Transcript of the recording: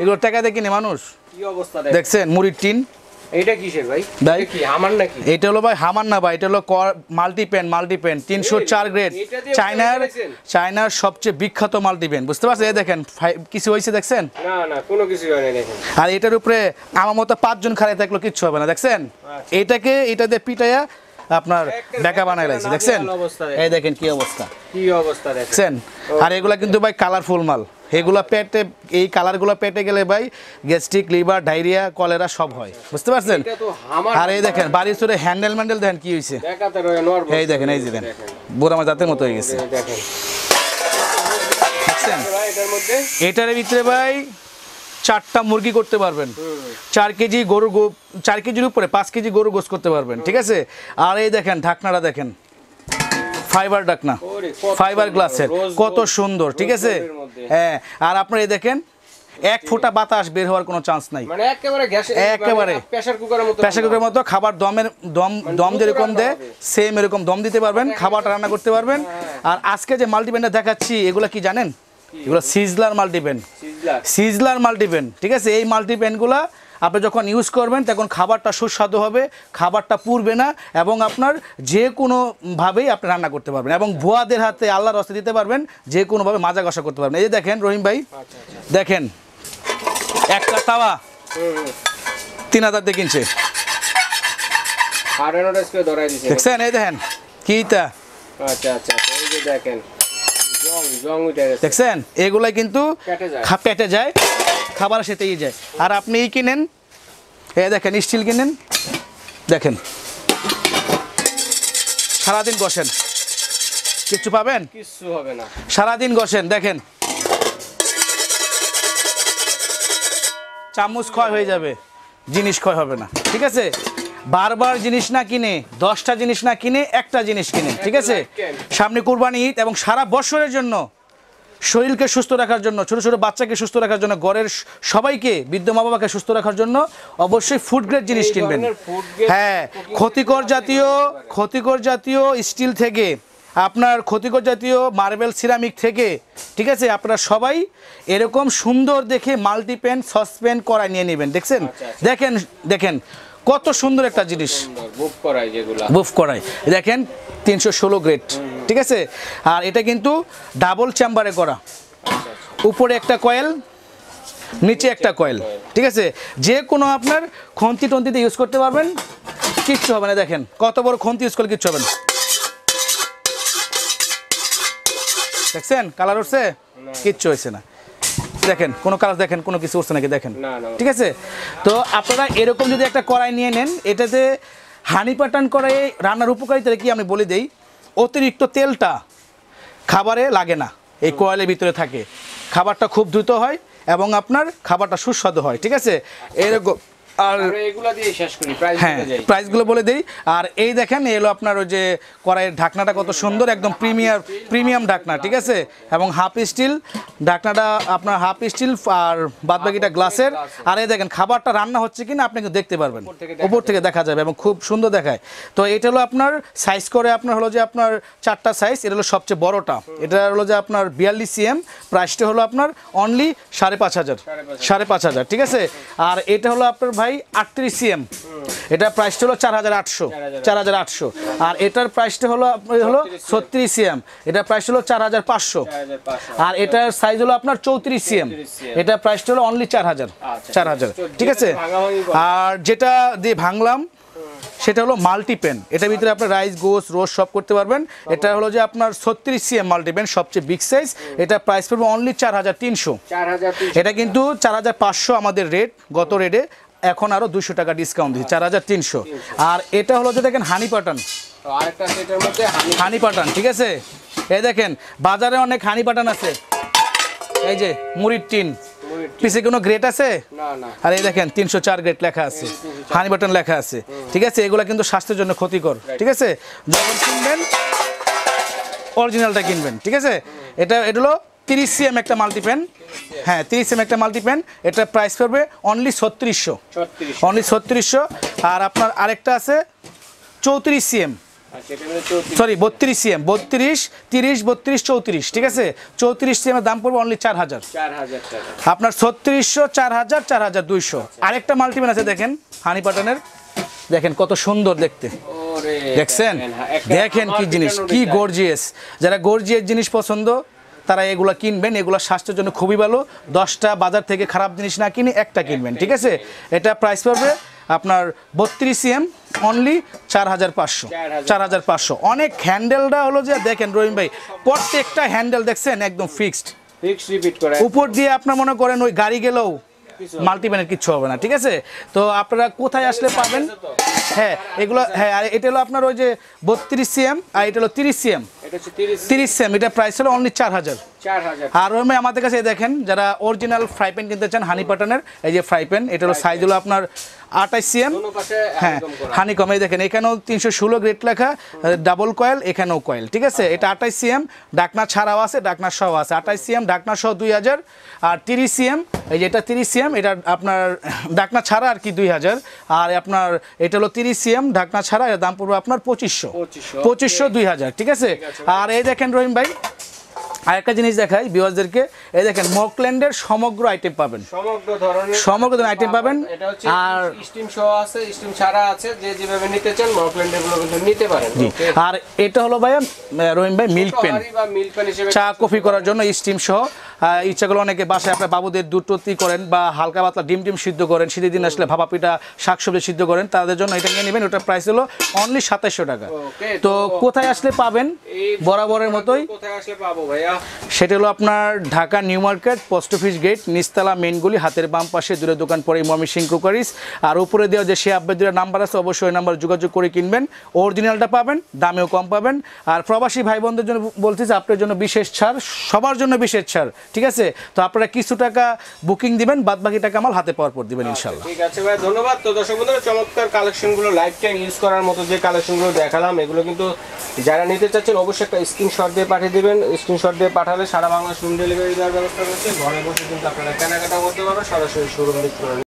এগুলো টাকা দিয়ে কিনে মানুষ। কি অবস্থা দেখছেন মুড়ির টিন। এটা কিসের ভাই? ভাই কি হামার নাকি? এটা হলো ভাই হামার না ভাই, এটা হলো মাল্টিপেন 304 গ্রেড চায়নার সবচেয়ে বিখ্যাত মাল্টিপেন। বুঝতে পারছেন? এই দেখেন কিছু হয়েছে দেখছেন? না না কোনো কিছু হয় না দেখেন। আর এটার উপরে আমার মতো 5 জন খাড়াই থাকলে কিচ্ছু হবে না। দেখছেন এটা দিয়ে পিটাইয়া আপনার বেকা বানাই লাইছে। দেখছেন এই দেখেন কি অবস্থা, কি অবস্থা দেখছেন। আর এগুলা কিন্তু ভাই কালারফুল মাল। এগুলা পেটে, এই কালারগুলো পেটে গেলে ভাই গ্যাস্ট্রিক, লিভার, ডায়রিয়া, কলেরা সব হয়। বুঝতে পারছেন? আর এই দেখেন বাড়ির চুরে হ্যান্ডেল ম্যান্ডেল দেখেন কি হয়েছে। এই দেখেন এই যে দেখেন বুড়া আমার জাতের মতো হয়ে গেছে। দেখছেন এটার ভিতরে ভাই 4টা মুরগি করতে পারবেন, 4 কেজি গরু, 4 কেজির উপরে 5 কেজি গরু গোস করতে পারবেন। ঠিক আছে? আর এই দেখেন ঢাকনাটা দেখেন, ফাইবার ঢাকনা, ফাইবার গ্লাসের, কত সুন্দর। ঠিক আছে? হ্যাঁ। আর আপনারা এই দেখেন 1 ফোঁটা বাতাস বের হওয়ার কোনো চান্স নাই, মানে একেবারে গ্যাস, একেবারে প্রেসার কুকারের মতো খাবার দম যেরকম দেয় সেম এরকম দম দিতে পারবেন, খাবারটা রান্না করতে পারবেন। আর আজকে যে মাল্টিপ্যানটা দেখাচ্ছি এগুলো কি জানেন? এগুলো সিজলার মাল্টিপ্যান, সিজলার মাল্টিপ্যান। ঠিক আছে? এই মাল্টিপ্যানগুলো আপনি যখন ইউজ করবেন তখন খাবারটা সুস্বাদু হবে, খাবারটা পুড়বে না, এবং আপনার যে কোনোভাবেই আপনি রান্না করতে পারবেন, এবং ভুয়াদের হাতে আল্লাহর রাস্তা দিতে পারবেন, যে কোনোভাবে মাজা ঘষা করতে পারবেন। এই যে দেখেন রহিম ভাই, দেখেন একটা তাওয়া 3000 দিয়ে কিনছে। দেখছেন? এই দেখেন কিটা, দেখছেন এগুলাই কিন্তু পেটে যায়, খাবার সেতেই যায়। আর আপনি কিনেন, এই দেখেন স্টিল কিনেন, দেখেন সারাদিন ঘষেন কিচ্ছু পাবেন? কিচ্ছু হবে না। সারাদিন ঘষেন, দেখেন চামচ ক্ষয় হয়ে যাবে, জিনিস ক্ষয় হবে না। ঠিক আছে? বারবার জিনিস না কিনে, 10টা জিনিস না কিনে একটা জিনিস কিনে। ঠিক আছে? সামনে কুরবানি ঈদ এবং সারা বছরের জন্য শরীরকে সুস্থ রাখার জন্য, ছোট ছোট বাচ্চাকে সুস্থ রাখার জন্য, ঘরের সবাইকে, বৃদ্ধ মা বাবাকে সুস্থ রাখার জন্য অবশ্যই ফুড গ্রেড জিনিস কিনবেন। হ্যাঁ, ক্ষতিকর জাতীয় স্টিল থেকে, আপনার ক্ষতিকর জাতীয় মার্বেল, সিরামিক থেকে, ঠিক আছে, আপনারা সবাই এরকম সুন্দর দেখে মাল্টিপ্যান, সসপ্যান কড়াই নিয়ে নেবেন। দেখছেন? দেখেন দেখেন কত সুন্দর একটা জিনিস, বুফ কড়াই দেখেন 316 গ্রেড। ঠিক আছে? আর এটা কিন্তু ডাবল চেম্বারে করা, উপরে একটা কয়েল, নিচে একটা কয়েল। ঠিক আছে? যে কোনো আপনার খন্তি টন্তিতে ইউজ করতে পারবেন, কিচ্ছু হবে না। দেখেন কত বড় খন্তি ইউজ করলে কিচ্ছু হবে না। দেখছেন কালার উঠছে? কিচ্ছু হয়েছে না। দেখেন কোনো কালার, দেখেন কোনো কিছু উঠছে নাকি? দেখেন। ঠিক আছে? তো আপনারা এরকম যদি একটা কড়াই নিয়ে নেন, এটাতে হানি পাটান কড়াই রান্নার উপকারিতা কি আমি বলে দেই। অতিরিক্ত তেলটা খাবারে লাগে না, এই কয়েলের ভিতরে থাকে, খাবারটা খুব দ্রুত হয় এবং আপনার খাবারটা সুস্বাদু হয়। ঠিক আছে? এরকম। আর এগুলা দিয়ে শেষ করি, প্রাইসগুলো বলে দেই। আর এই দেখেন এলো আপনার ওই যে কড়াইয়ের ঢাকনাটা কত সুন্দর, একদম প্রিমিয়াম ঢাকনা। ঠিক আছে? এবং হাফ স্টিল ঢাকনাটা, আপনার হাফ স্টিল আর বাদবাকিটা গ্লাসের। আর এই দেখেন খাবারটা রান্না হচ্ছে কিনা আপনি কিন্তু দেখতে পারবেন, উপর থেকে দেখা যাবে এবং খুব সুন্দর দেখায়। তো এটা হলো আপনার সাইজ করে, আপনার হলো যে আপনার 4টা সাইজ, এটা হলো সবচেয়ে বড়টা, এটা হলো যে আপনার 42 cm, প্রাইসটা হলো আপনার অনলি 5,500। ঠিক আছে? আর এটা হলো আপনার ভাই 38 cm, এটা প্রাইসটা হলো 4,800। আর এটার প্রাইসটা হলো 36 cm, এটা প্রাইস হলো 4,500। আর এটার সাইজ হলো আপনার 34 cm, এটা প্রাইসটা হলো অনলি 4,000। ঠিক আছে? আর যেটা দিয়ে ভাঙলাম সেটা হলো মাল্টিপ্যান, এটার ভিতরে আপনার রাইস, গোস, রোস্ট সব করতে পারবেন। এটা হলো যে আপনার 36 cm মাল্টিপ্যান, সবচেয়ে বিগ সাইজ, এটা প্রাইস পড়বে অনলি 4,300। এটা কিন্তু 4,500 আমাদের রেট, গত রেটে এখন আরো 200 টাকা ডিসকাউন্ট দিচ্ছি, 4,300। আর এটা হলো যে দেখেন হানি পাটান, হানি পাটান। ঠিক আছে? এই দেখেন বাজারে অনেক হানি পাটান আছে, এই যে মুড়ির টিন, পিছে কোনো গ্রেড আছে? আর এই দেখেন 304 গ্রেড লেখা আছে, হানি বাটন লেখা আছে। ঠিক আছে? এগুলো কিন্তু স্বাস্থ্যের জন্য ক্ষতিকর। ঠিক আছে? যখন কিনবেন অরিজিনালটা কিনবেন। ঠিক আছে? এটা হলো 30 cm একটা মাল্টিপ্যান। হ্যাঁ, 30 cm একটা মাল্টিপ্যান, এটা প্রাইস পড়বে অনলি 3600। আর আপনার আরেকটা আছে 34 cm, আচ্ছা এটা হলো 34 সরি 32 সিএম, 32, 30, 32, 34, ঠিক আছে। 34 সিএম এর দাম পড়বে অনলি 4000। 4000 টাকা। আপনার 3600, 4000, 4200। আরেকটা মাল্টিপ্যান আছে দেখেন হানি প্যাটার্নের, দেখেন কত সুন্দর দেখতে, ওরে দেখছেন? একটা দেখেন কি আমার জিনিস, পিটানো কি ডিজাইন। গর্জিয়াস। যারা গর্জিয়াস জিনিস পছন্দ তারা এগুলা কিনবেন, এগুলা স্বাস্থ্যের জন্য খুবই ভালো। 10টা বাজার থেকে খারাপ জিনিস না কিনে একটা কিনবেন, ঠিক আছে। এটা প্রাইস পড়বে আপনার 32 সিএম অনলি 4500। 4500। অনেক হ্যান্ডেলটা হলো যে দেখেন রহিম ভাই, প্রত্যেকটা হ্যান্ডেল দেখছেন একদম ফিক্সড, ফিক্স রিপিট করে উপর দিয়ে আপনার মনে করেন ওই গাড়ি গেলেও মাল্টিপ্যানের কিচ্ছু হবে না, ঠিক আছে। তো আপনারা কোথায় আসলে পাবেন? হ্যাঁ এগুলো, হ্যাঁ আর এটা হলো আপনার ওই যে 32 সিএম আর এটা হলো 30 সিএম। এটা হচ্ছে 30 30 সিএম, এটা প্রাইস হলো অনলি 4000। 4000 আর রহিম ভাই আমাদের কাছে এই দেখেন, যারা অরিজিনাল ফ্রাই প্যান কিনতে চান হানি প্যাটার্নের, এই যে ফ্রাই প্যান, এটা হলো সাইজ হলো আপনার 28 সিএম। দোনো পাশে হ্যাঁ একদম করা। হানি কম, এই দেখেন এখানেও 316 গ্রেড লেখা, ডাবল কয়েল, এখানেও কয়েল, ঠিক আছে। এটা 28 সিএম, ডাকনা ছাড়াও আছে, ডাকনা সহ আছে। 28 সিএম ডাকনা সহ 2000। আর 30 সিএম, এই যে এটা 30 সিএম, এটা আপনার ডাকনা ছাড়া আর কি 2000। আর আপনার এটা হলো 30 সিএম ডাকনা ছাড়া, এর দাম পড়বে আপনার 2500। 2500, 2000, ঠিক আছে। আর এই দেখেন রহিম ভাই আরেকটা জিনিস দেখাই ভিউয়ারদেরকে, এই দেখেন মকল্যান্ডের সমগ্র আইটেম পাবেন, সমগ্র ধরনের আইটেম পাবেন। এটা হচ্ছে আর স্টিম সহ আছে, স্টিম ছাড়া আছে, যে যেভাবে নিতে চান মকল্যান্ডের গুলো কিন্তু নিতে পারেন। জি, আর এটা হলো ভাইয়া রহিম ভাই মিল্ক পেন, বা মিল্ক পেন হিসেবে চা কফি করার জন্য স্টিম সহ। ইচ্ছাগুলো অনেকে বাসায় আপনার বাবুদের দুধ টুতি করেন বা হালকা পাতলা ডিম টিম সিদ্ধ করেন, শীতের দিন আসলে ভাপা পিঠা শাকসবজি সিদ্ধ করেন, তাদের জন্য এটা নিয়ে নেবেন। ওটার প্রাইস হলো অনলি 2700 টাকা। ওকে, তো কোথায় আসলে পাবেন? এই বরাবরের মতোই, কোথায় আসলে পাবো ভাইয়া? সেটা হলো আপনার Dhaka new market, post office gate, নিচতলা মেইনগুলি, হাতের বাম পাশে দূরে দোকান পরে ময়মনসিংহ ক্রোকারিজ। আর উপরে দেওয়া যে সে আব্বের নাম্বার আছে, অবশ্যই ওই নাম্বার যোগাযোগ করে কিনবেন, অরিজিনালটা পাবেন, দামেও কম পাবেন। আর প্রবাসী ভাই বোনদের জন্য বলছি যে আপনার জন্য বিশেষ ছাড়, সবার জন্য বিশেষ ছাড়, ঠিক আছে। তো আপনারা কিছু টাকা বুকিং দিবেন, বাদ বাকি টাকা মাল হাতে পাওয়ার পর দিবেন ইনশাল্লাহ। ঠিক আছে ভাই, ধন্যবাদ। তো দর্শক বন্ধুরা, চমৎকার কালেকশনগুলো লাইফ টাইম ইউজ করার মতো যে কালেকশনগুলো দেখালাম, এগুলো কিন্তু যারা নিতে চাচ্ছেন অবশ্যই একটা স্ক্রিনশট দিয়ে পাঠিয়ে দিবেন। স্ক্রিনশট দিয়ে পাঠালে সারা বাংলাদেশ হোম ডেলিভারি দেওয়ার ব্যবস্থা রয়েছে। ঘরে বসে কিন্তু আপনারা কেনাকাটা করতে পারবেন, সরাসরি শোরুম ভিজিট করে